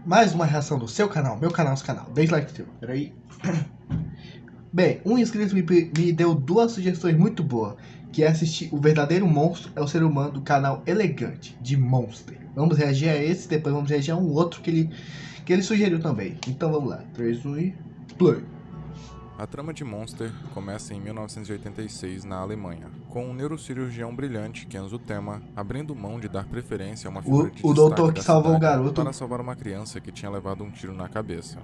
Mais uma reação do seu canal, meu canal, seu canal. Deixa o like, tio. Peraí. Bem, um inscrito me deu duas sugestões muito boas, que é assistir O Verdadeiro Monstro é o Ser Humano, do canal Elegante, de Monster. Vamos reagir a esse, depois vamos reagir a um outro que ele sugeriu também. Então vamos lá. 3, 2 e play. A trama de Monster começa em 1986 na Alemanha, com um neurocirurgião brilhante, Kenzo Tema, abrindo mão de dar preferência a uma figura de O destaque doutor que da salvou o cidade garoto. para salvar uma criança que tinha levado um tiro na cabeça.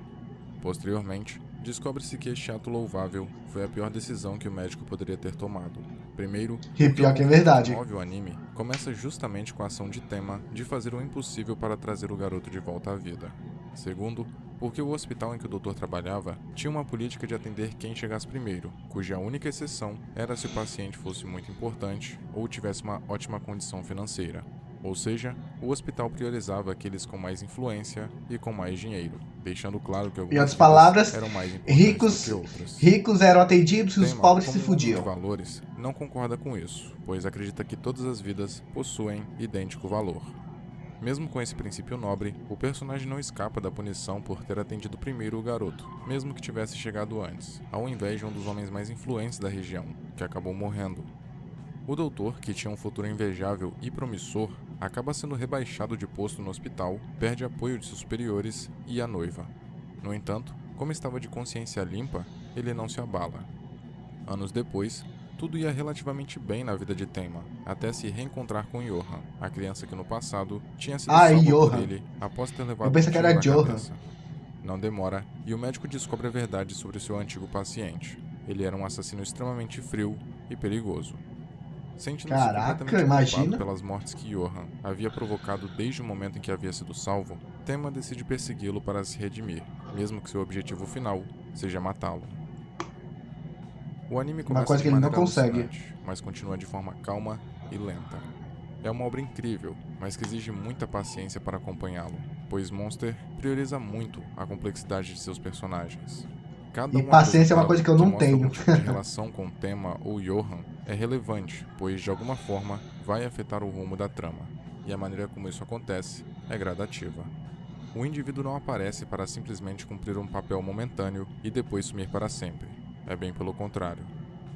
Posteriormente, descobre-se que este ato louvável foi a pior decisão que o médico poderia ter tomado. Primeiro, E pior que é verdade. O que move o anime começa justamente com a ação de Tema de fazer o impossível para trazer o garoto de volta à vida. Segundo, porque o hospital em que o doutor trabalhava tinha uma política de atender quem chegasse primeiro, cuja única exceção era se o paciente fosse muito importante ou tivesse uma ótima condição financeira. Ou seja, o hospital priorizava aqueles com mais influência e com mais dinheiro, deixando claro que algumas vidas eram mais importantes do que outras. Ricos eram atendidos e os Tema, pobres como se um homem fudiam. de valores, não concorda com isso, pois acredita que todas as vidas possuem idêntico valor. Mesmo com esse princípio nobre, o personagem não escapa da punição por ter atendido primeiro o garoto, mesmo que tivesse chegado antes, ao invés de um dos homens mais influentes da região, que acabou morrendo. O doutor, que tinha um futuro invejável e promissor, acaba sendo rebaixado de posto no hospital, perde apoio de seus superiores e a noiva. No entanto, como estava de consciência limpa, ele não se abala. Anos depois, tudo ia relativamente bem na vida de Tema, até se reencontrar com Johan, a criança que no passado tinha sido salva por ele após ter levado um tiro na cabeça. Não demora, e o médico descobre a verdade sobre seu antigo paciente. Ele era um assassino extremamente frio e perigoso. Sentindo-se completamente culpado pelas mortes que Johan havia provocado desde o momento em que havia sido salvo, Tema decide persegui-lo para se redimir, mesmo que seu objetivo final seja matá-lo. O anime começa de maneira alucinante, mas continua de forma calma e lenta. É uma obra incrível, mas que exige muita paciência para acompanhá-lo, pois Monster prioriza muito a complexidade de seus personagens. Cada paciência é uma coisa que eu não tenho. Algum tipo de relação com o Tema ou Johan é relevante, pois de alguma forma vai afetar o rumo da trama, e a maneira como isso acontece é gradativa. O indivíduo não aparece para simplesmente cumprir um papel momentâneo e depois sumir para sempre. É bem pelo contrário.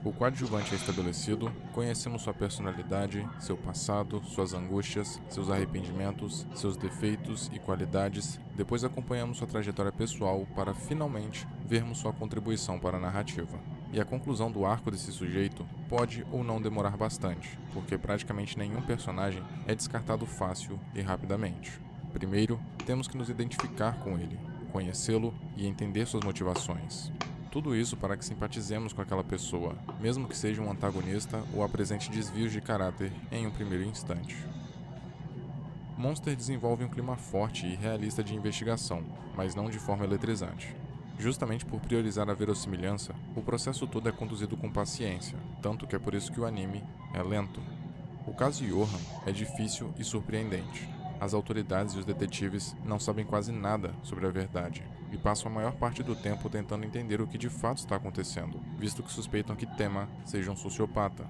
O coadjuvante é estabelecido, conhecemos sua personalidade, seu passado, suas angústias, seus arrependimentos, seus defeitos e qualidades, depois acompanhamos sua trajetória pessoal para finalmente vermos sua contribuição para a narrativa. E a conclusão do arco desse sujeito pode ou não demorar bastante, porque praticamente nenhum personagem é descartado fácil e rapidamente. Primeiro, temos que nos identificar com ele, conhecê-lo e entender suas motivações. Tudo isso para que simpatizemos com aquela pessoa, mesmo que seja um antagonista ou apresente desvios de caráter em um primeiro instante. Monster desenvolve um clima forte e realista de investigação, mas não de forma eletrizante. Justamente por priorizar a verossimilhança, o processo todo é conduzido com paciência, tanto que é por isso que o anime é lento. O caso Johan é difícil e surpreendente. As autoridades e os detetives não sabem quase nada sobre a verdade e passam a maior parte do tempo tentando entender o que de fato está acontecendo, visto que suspeitam que Tema seja um sociopata.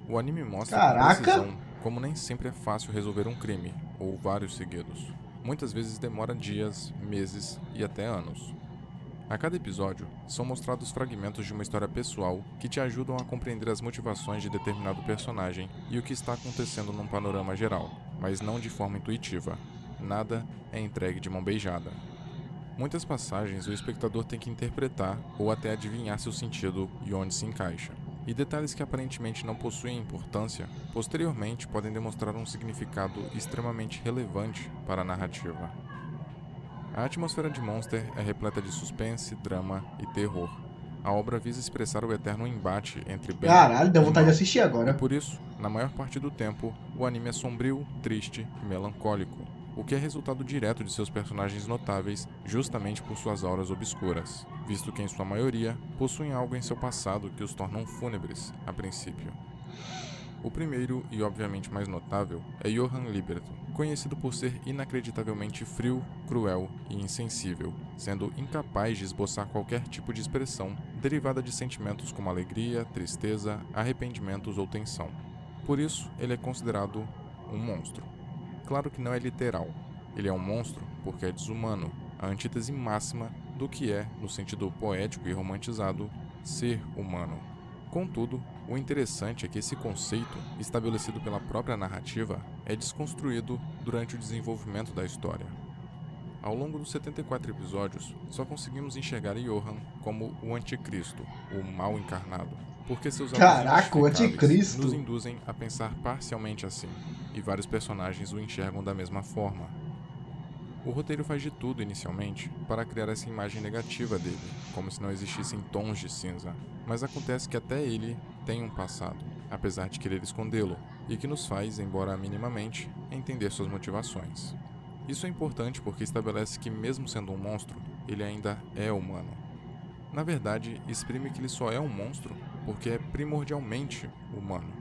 O anime mostra com precisão como nem sempre é fácil resolver um crime, ou vários seguidos. Muitas vezes demora dias, meses e até anos. A cada episódio, são mostrados fragmentos de uma história pessoal que te ajudam a compreender as motivações de determinado personagem e o que está acontecendo num panorama geral, mas não de forma intuitiva. Nada é entregue de mão beijada. Muitas passagens o espectador tem que interpretar ou até adivinhar seu sentido e onde se encaixa. E detalhes que aparentemente não possuem importância, posteriormente podem demonstrar um significado extremamente relevante para a narrativa. A atmosfera de Monster é repleta de suspense, drama e terror. A obra visa expressar o eterno embate entre bem deu e vontade mal. De assistir agora. E por isso, na maior parte do tempo, o anime é sombrio, triste e melancólico, o que é resultado direto de seus personagens notáveis justamente por suas auras obscuras, visto que em sua maioria possuem algo em seu passado que os tornam fúnebres, a princípio. O primeiro e obviamente mais notável é Johan Liberto, conhecido por ser inacreditavelmente frio, cruel e insensível, sendo incapaz de esboçar qualquer tipo de expressão derivada de sentimentos como alegria, tristeza, arrependimentos ou tensão. Por isso, ele é considerado um monstro. Claro que não é literal. Ele é um monstro porque é desumano, a antítese máxima do que é, no sentido poético e romantizado, ser humano. Contudo, o interessante é que esse conceito, estabelecido pela própria narrativa, é desconstruído durante o desenvolvimento da história. Ao longo dos 74 episódios, só conseguimos enxergar Johan como o anticristo, o mal encarnado, porque seus atos Caraca, o injustificáveis anticristo. nos induzem a pensar parcialmente assim, e vários personagens o enxergam da mesma forma. O roteiro faz de tudo, inicialmente, para criar essa imagem negativa dele, como se não existissem tons de cinza, mas acontece que até ele tem um passado, apesar de querer escondê-lo, e que nos faz, embora minimamente, entender suas motivações. Isso é importante porque estabelece que, mesmo sendo um monstro, ele ainda é humano. Na verdade, exprime que ele só é um monstro porque é primordialmente humano.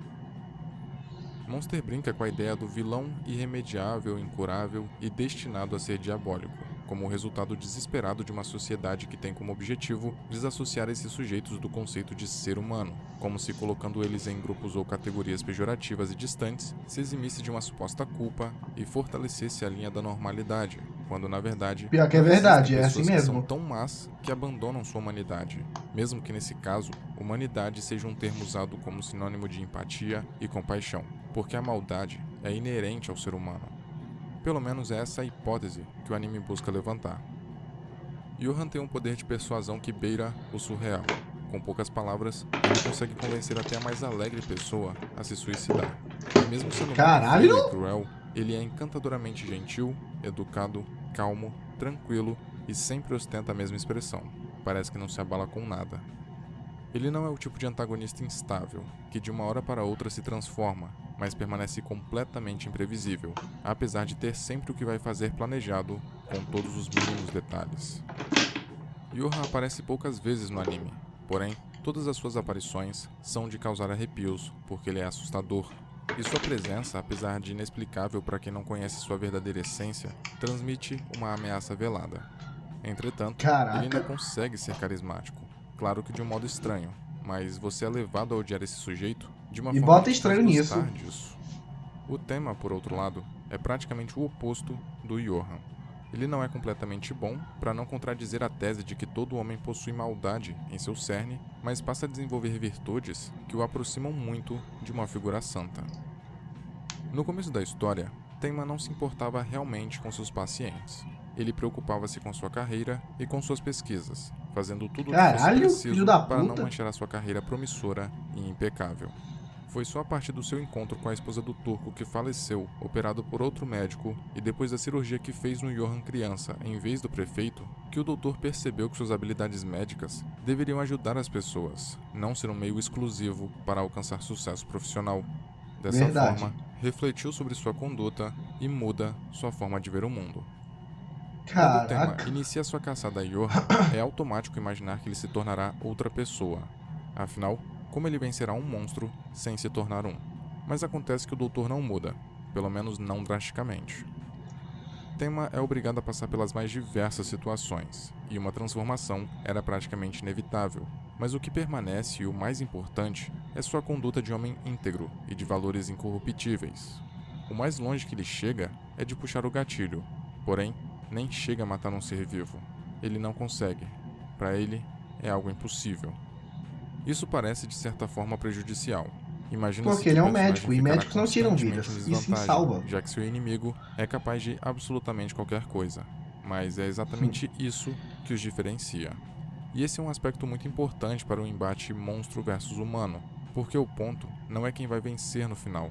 Monster brinca com a ideia do vilão irremediável, incurável e destinado a ser diabólico, como o resultado desesperado de uma sociedade que tem como objetivo desassociar esses sujeitos do conceito de ser humano, como se colocando eles em grupos ou categorias pejorativas e distantes, se eximisse de uma suposta culpa e fortalecesse a linha da normalidade, quando na verdade Pior que é não verdade, existem é assim pessoas que são mesmo. tão más que abandonam sua humanidade, mesmo que nesse caso, humanidade seja um termo usado como sinônimo de empatia e compaixão, porque a maldade é inerente ao ser humano. Pelo menos é essa a hipótese que o anime busca levantar. Johan tem um poder de persuasão que beira o surreal. Com poucas palavras, ele consegue convencer até a mais alegre pessoa a se suicidar. E mesmo sendo muito Caralho! frio e cruel, ele é encantadoramente gentil, educado, calmo, tranquilo e sempre ostenta a mesma expressão. Parece que não se abala com nada. Ele não é o tipo de antagonista instável, que de uma hora para outra se transforma, mas permanece completamente imprevisível, apesar de ter sempre o que vai fazer planejado, com todos os mínimos detalhes. Johan aparece poucas vezes no anime, porém, todas as suas aparições são de causar arrepios, porque ele é assustador, e sua presença, apesar de inexplicável para quem não conhece sua verdadeira essência, transmite uma ameaça velada. Entretanto, ele ainda Caraca. consegue ser carismático, claro que de um modo estranho, mas você é levado a odiar esse sujeito de uma E forma bota que te faz estranho gostar nisso. disso. O tema, por outro lado, é praticamente o oposto do Johan. Ele não é completamente bom, para não contradizer a tese de que todo homem possui maldade em seu cerne, mas passa a desenvolver virtudes que o aproximam muito de uma figura santa. No começo da história, Tenma não se importava realmente com seus pacientes. Ele preocupava-se com sua carreira e com suas pesquisas, fazendo tudo o que fosse Caralho, filho preciso da para não puta. manchar a sua carreira promissora e impecável. Foi só a partir do seu encontro com a esposa do turco que faleceu, operado por outro médico, e depois da cirurgia que fez no Johan criança em vez do prefeito, que o doutor percebeu que suas habilidades médicas deveriam ajudar as pessoas, não ser um meio exclusivo para alcançar sucesso profissional. Dessa Verdade. forma, refletiu sobre sua conduta e muda sua forma de ver o mundo. Quando o Tenma Caraca. inicia sua caçada a Johan, é automático imaginar que ele se tornará outra pessoa. Afinal, como ele vencerá um monstro sem se tornar um? Mas acontece que o doutor não muda, pelo menos não drasticamente. Tenma é obrigado a passar pelas mais diversas situações, e uma transformação era praticamente inevitável, mas o que permanece e o mais importante é sua conduta de homem íntegro e de valores incorruptíveis. O mais longe que ele chega é de puxar o gatilho, porém, nem chega a matar um ser vivo. Ele não consegue. Para ele, é algo impossível. Isso parece de certa forma prejudicial. Imagina-se Porque que ele o é um personagem médico, e ficará médicos não tiram constantemente em vidas, e sim desvantagem, salva. já que seu inimigo é capaz de absolutamente qualquer coisa. Mas é exatamente isso que os diferencia. E esse é um aspecto muito importante para o embate monstro versus humano, porque o ponto não é quem vai vencer no final,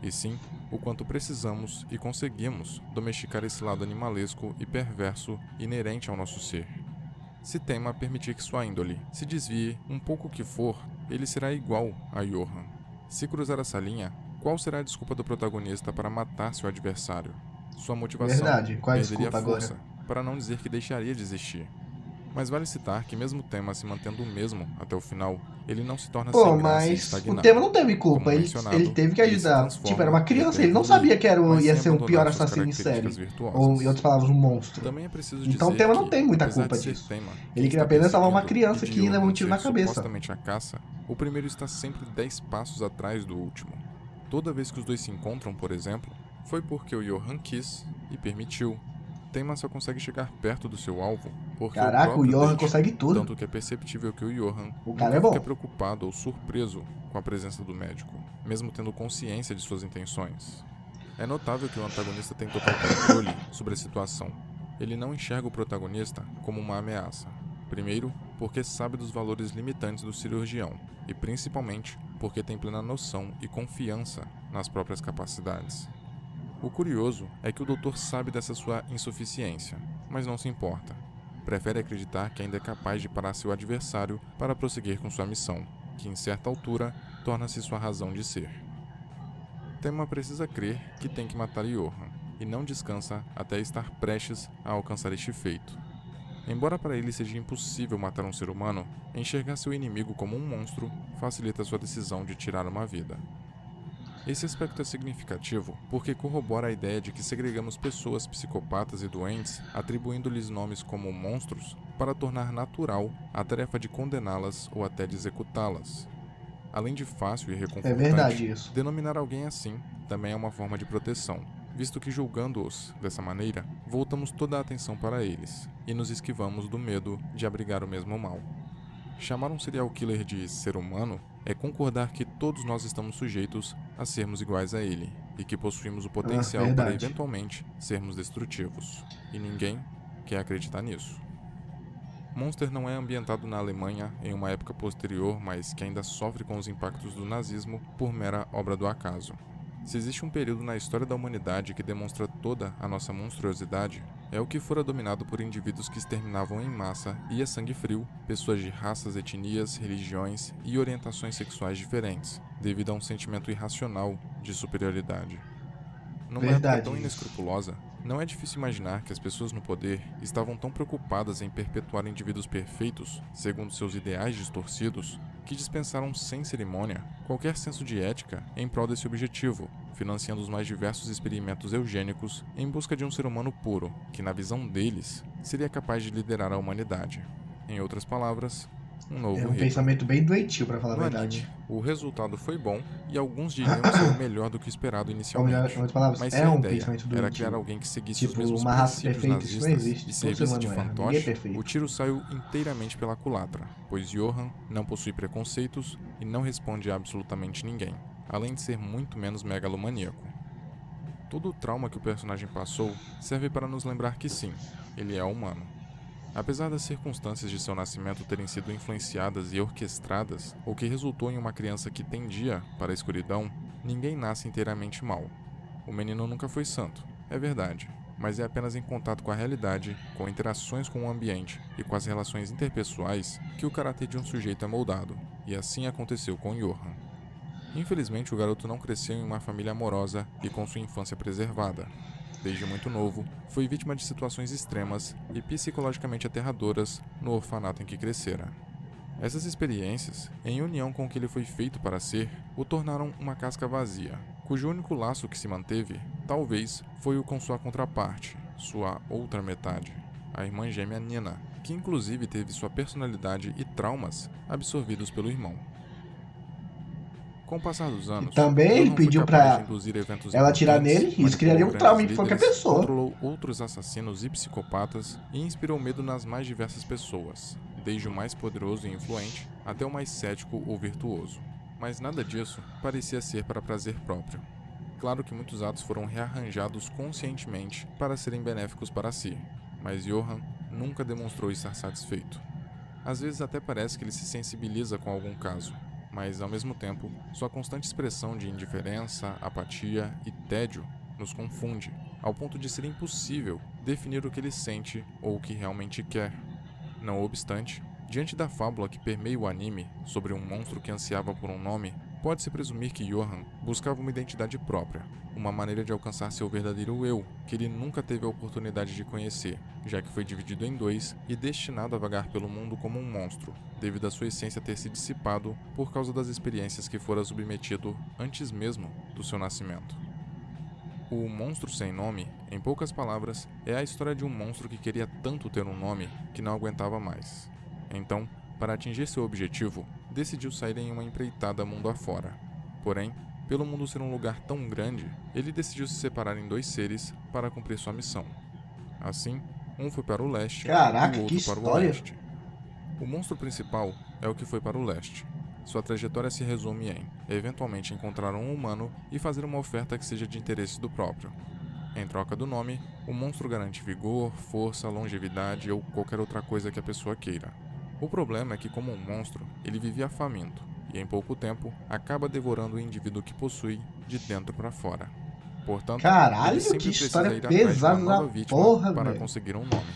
e sim o quanto precisamos e conseguimos domesticar esse lado animalesco e perverso inerente ao nosso ser. Se Tenma permitir que sua índole se desvie um pouco que for, ele será igual a Johan. Se cruzar essa linha, qual será a desculpa do protagonista para matar seu adversário? Sua motivação Verdade. Qual é a perderia desculpa força, agora? para não dizer que deixaria de existir. Mas vale citar que mesmo Tenma se mantendo o mesmo até o final, ele não se torna Pô, sem graça e mas o tema estagnado. não teve Como culpa, ele mencionado, teve que ele se ajudar. Tipo, era transforma uma e até criança, ele não evolui, sabia que mas ia sem ser o pior abandonar suas assassino em características série. Ou, em virtuosas. outras palavras, um monstro. Também é preciso Então o dizer tema não que, tem muita apesar culpa de ser disso. Tenma Ele quem queria está apenas salvar uma perseguindo criança e que de levou um Johan tiro ser na cabeça. supostamente a caça, o primeiro está sempre 10 passos atrás do último. Toda vez que os dois se encontram, por exemplo, foi porque o Johan quis e permitiu. Tenma só consegue chegar perto do seu alvo porque Caraca, o próprio Johan deixa, consegue tudo. tanto que é perceptível que o Johan O cara nunca é bom. fica preocupado ou surpreso com a presença do médico, mesmo tendo consciência de suas intenções. É notável que o antagonista tem total controle sobre a situação. Ele não enxerga o protagonista como uma ameaça. Primeiro, porque sabe dos valores limitantes do cirurgião, e principalmente porque tem plena noção e confiança nas próprias capacidades. O curioso é que o doutor sabe dessa sua insuficiência, mas não se importa. Prefere acreditar que ainda é capaz de parar seu adversário para prosseguir com sua missão, que em certa altura torna-se sua razão de ser. Tenma precisa crer que tem que matar Johan, e não descansa até estar prestes a alcançar este feito. Embora para ele seja impossível matar um ser humano, enxergar seu inimigo como um monstro facilita sua decisão de tirar uma vida. Esse aspecto é significativo porque corrobora a ideia de que segregamos pessoas psicopatas e doentes, atribuindo-lhes nomes como monstros, para tornar natural a tarefa de condená-las ou até de executá-las. Além de fácil e É reconfortante, verdade isso. denominar alguém assim também é uma forma de proteção, visto que julgando-os dessa maneira, voltamos toda a atenção para eles e nos esquivamos do medo de abrigar o mesmo mal. Chamar um serial killer de ser humano é concordar que todos nós estamos sujeitos a sermos iguais a ele e que possuímos o potencial para verdade. eventualmente sermos destrutivos. E ninguém quer acreditar nisso. Monster não é ambientado na Alemanha em uma época posterior, mas que ainda sofre com os impactos do nazismo por mera obra do acaso. Se existe um período na história da humanidade que demonstra toda a nossa monstruosidade, é o que fora dominado por indivíduos que exterminavam em massa e a sangue frio pessoas de raças, etnias, religiões e orientações sexuais diferentes, devido a um sentimento irracional de superioridade. Numa época Verdade tão isso. inescrupulosa, não é difícil imaginar que as pessoas no poder estavam tão preocupadas em perpetuar indivíduos perfeitos, segundo seus ideais distorcidos, que dispensaram sem cerimônia qualquer senso de ética em prol desse objetivo, financiando os mais diversos experimentos eugênicos em busca de um ser humano puro, que na visão deles, seria capaz de liderar a humanidade. Em outras palavras, um novo É um Hitler. pensamento bem doentio, pra falar a No verdade. anime, o resultado foi bom e alguns diriam ser melhor do que esperado Ou melhor, inicialmente. em outras palavras, Mas se é a um ideia pensamento era doentio. criar alguém que seguisse os Tipo, mesmos uma raça princípios perfeita, isso não nazistas existe. e Todo ser servisse de humano erra, ninguém é fantoche, perfeito. o tiro saiu inteiramente pela culatra, pois Johan não possui preconceitos e não responde a absolutamente ninguém, além de ser muito menos megalomaníaco. Todo o trauma que o personagem passou serve para nos lembrar que sim, ele é humano. Apesar das circunstâncias de seu nascimento terem sido influenciadas e orquestradas, o que resultou em uma criança que tendia para a escuridão, ninguém nasce inteiramente mal. O menino nunca foi santo, é verdade, mas é apenas em contato com a realidade, com interações com o ambiente e com as relações interpessoais que o caráter de um sujeito é moldado, e assim aconteceu com Johan. Infelizmente, o garoto não cresceu em uma família amorosa e com sua infância preservada. Desde muito novo, foi vítima de situações extremas e psicologicamente aterradoras no orfanato em que crescera. Essas experiências, em união com o que ele foi feito para ser, o tornaram uma casca vazia, cujo único laço que se manteve, talvez, foi o com sua contraparte, sua outra metade, a irmã gêmea Nina, que inclusive teve sua personalidade e traumas absorvidos pelo irmão. Com o passar dos anos, Também ele Johan foi pediu capaz pra de induzir eventos ela atirar importantes, nele, isso manipulou criaria um grandes trauma em qualquer líderes, pessoa. controlou outros assassinos e psicopatas e inspirou medo nas mais diversas pessoas, desde o mais poderoso e influente até o mais cético ou virtuoso. Mas nada disso parecia ser para prazer próprio. Claro que muitos atos foram rearranjados conscientemente para serem benéficos para si, mas Johan nunca demonstrou estar satisfeito. Às vezes até parece que ele se sensibiliza com algum caso, mas, ao mesmo tempo, sua constante expressão de indiferença, apatia e tédio nos confunde, ao ponto de ser impossível definir o que ele sente ou o que realmente quer. Não obstante, diante da fábula que permeia o anime sobre um monstro que ansiava por um nome, pode-se presumir que Johan buscava uma identidade própria, uma maneira de alcançar seu verdadeiro eu, que ele nunca teve a oportunidade de conhecer, já que foi dividido em dois e destinado a vagar pelo mundo como um monstro, devido à sua essência ter se dissipado por causa das experiências que fora submetido antes mesmo do seu nascimento. O Monstro Sem Nome, em poucas palavras, é a história de um monstro que queria tanto ter um nome que não aguentava mais. Então, para atingir seu objetivo, decidiu sair em uma empreitada mundo afora. Porém, pelo mundo ser um lugar tão grande, ele decidiu se separar em dois seres para cumprir sua missão. Assim, um foi para o leste Caraca, e o que outro para o história. oeste. O monstro principal é o que foi para o leste. Sua trajetória se resume em, eventualmente, encontrar um humano e fazer uma oferta que seja de interesse do próprio. Em troca do nome, o monstro garante vigor, força, longevidade ou qualquer outra coisa que a pessoa queira. O problema é que, como um monstro, ele vivia faminto e, em pouco tempo, acaba devorando o indivíduo que possui de dentro para fora. Portanto, ele Caralho, que sempre história precisa ir atrás de uma pesada da nova vítima porra, para velho. conseguir um nome.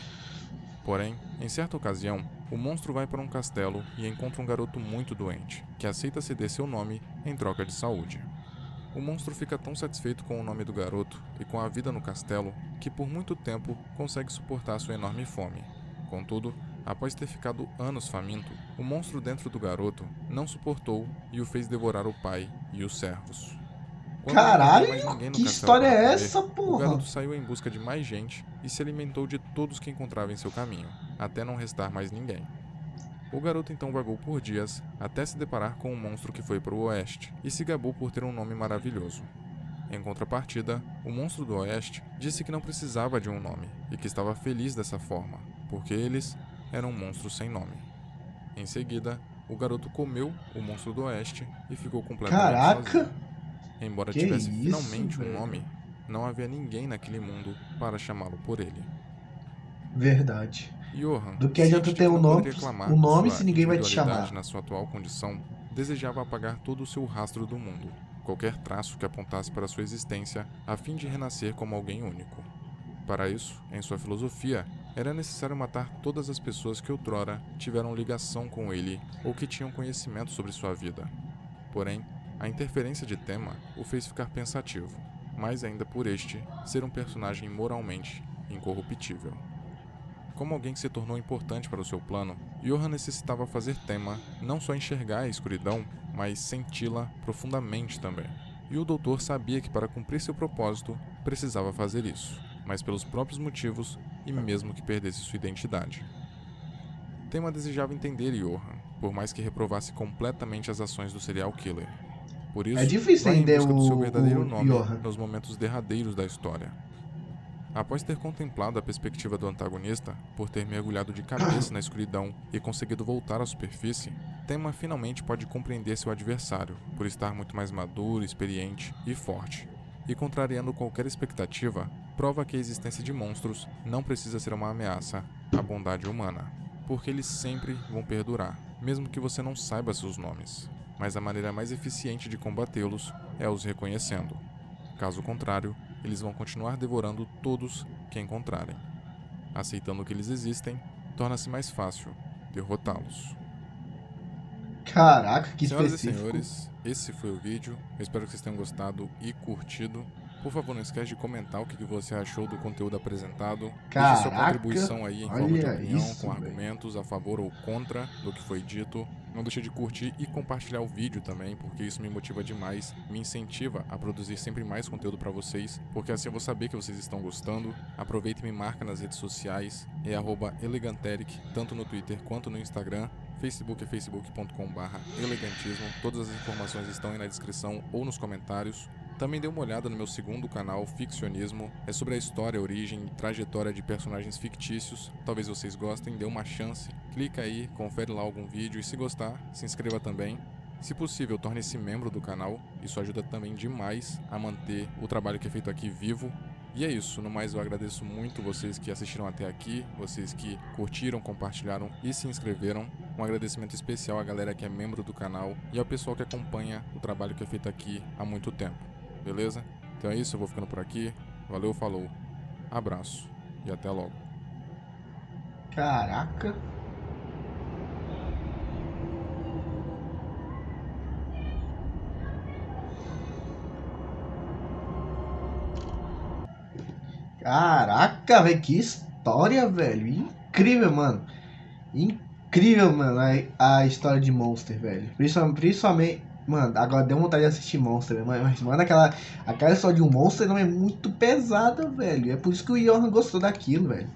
Porém, em certa ocasião, o monstro vai para um castelo e encontra um garoto muito doente, que aceita ceder seu nome em troca de saúde. O monstro fica tão satisfeito com o nome do garoto e com a vida no castelo que por muito tempo consegue suportar sua enorme fome. Contudo, após ter ficado anos faminto, o monstro dentro do garoto não suportou e o fez devorar o pai e os servos. Quando não havia mais Caralho, ninguém no que castelo história para é comer, essa, o porra? garoto saiu em busca de mais gente e se alimentou de todos que encontrava em seu caminho, até não restar mais ninguém. O garoto então vagou por dias até se deparar com um monstro que foi para o oeste e se gabou por ter um nome maravilhoso. Em contrapartida, o monstro do oeste disse que não precisava de um nome e que estava feliz dessa forma, porque eles eram monstros sem nome. Em seguida, o garoto comeu o monstro do oeste e ficou completamente Caraca, sozinho. Embora que tivesse isso, finalmente um velho. nome, não havia ninguém naquele mundo para chamá-lo por ele. Verdade. Johann, Do que ciente adianta de ter que um não nome, poderia clamar um por nome sua se ninguém vai te individualidade chamar? na sua atual condição, desejava apagar todo o seu rastro do mundo, qualquer traço que apontasse para sua existência, a fim de renascer como alguém único. Para isso, em sua filosofia, era necessário matar todas as pessoas que outrora tiveram ligação com ele ou que tinham conhecimento sobre sua vida. Porém, a interferência de Tema o fez ficar pensativo, mais ainda por este ser um personagem moralmente incorruptível. Como alguém que se tornou importante para o seu plano, Johann necessitava fazer Tema não só enxergar a escuridão, mas senti-la profundamente também. E o doutor sabia que para cumprir seu propósito, precisava fazer isso, mas pelos próprios motivos e mesmo que perdesse sua identidade. Tema desejava entender Johann, por mais que reprovasse completamente as ações do serial killer. Por É isso, difícil vai em entender busca do seu o verdadeiro nome Johan. nos momentos derradeiros da história. Após ter contemplado a perspectiva do antagonista, por ter mergulhado de cabeça na escuridão e conseguido voltar à superfície, Tema finalmente pode compreender seu adversário, por estar muito mais maduro, experiente e forte. E contrariando qualquer expectativa, prova que a existência de monstros não precisa ser uma ameaça à bondade humana, porque eles sempre vão perdurar, mesmo que você não saiba seus nomes. Mas a maneira mais eficiente de combatê-los é os reconhecendo. Caso contrário, eles vão continuar devorando todos que encontrarem. Aceitando que eles existem, torna-se mais fácil derrotá-los. Caraca, que Senhoras e específico. senhores, esse foi o vídeo. Eu espero que vocês tenham gostado e curtido. Por favor, não esquece de comentar o que você achou do conteúdo apresentado. Deixe sua Caraca, contribuição aí em forma de olha opinião, isso, com velho. argumentos a favor ou contra do que foi dito. Não deixe de curtir e compartilhar o vídeo também, porque isso me motiva demais, me incentiva a produzir sempre mais conteúdo para vocês, porque assim eu vou saber que vocês estão gostando. Aproveita e me marca nas redes sociais, é @eleganteric, tanto no Twitter quanto no Instagram. Facebook é facebook.com/elegantismo. Todas as informações estão aí na descrição ou nos comentários. Também dê uma olhada no meu segundo canal, Ficcionismo. É sobre a história, origem e trajetória de personagens fictícios. Talvez vocês gostem, dê uma chance. Clica aí, confere lá algum vídeo e se gostar, se inscreva também. Se possível, torne-se membro do canal. Isso ajuda também demais a manter o trabalho que é feito aqui vivo. E é isso, no mais eu agradeço muito vocês que assistiram até aqui, vocês que curtiram, compartilharam e se inscreveram. Um agradecimento especial à galera que é membro do canal e ao pessoal que acompanha o trabalho que é feito aqui há muito tempo, beleza? Então é isso, eu vou ficando por aqui. Valeu, falou, abraço e até logo. Caraca. Caraca, velho, que história, velho. Incrível, mano. Incrível, mano, a história de Monster, velho. Principalmente, mano, agora deu vontade de assistir Monster, mas mano, aquela história de um Monster não é muito pesada, velho. É por isso que o Johan gostou daquilo, velho.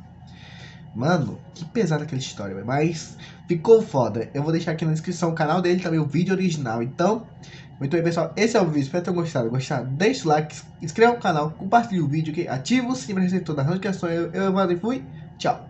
Mano, que pesada aquela história, velho. Mas ficou foda. Eu vou deixar aqui na descrição o canal dele, também o vídeo original. Então, Muito bem, pessoal, esse é o vídeo, espero que tenham gostado. Deixa o like, inscreva no canal, compartilhe o vídeo, ok? Ativa o sininho para receber todas as notificações. Eu Evandro e fui, tchau.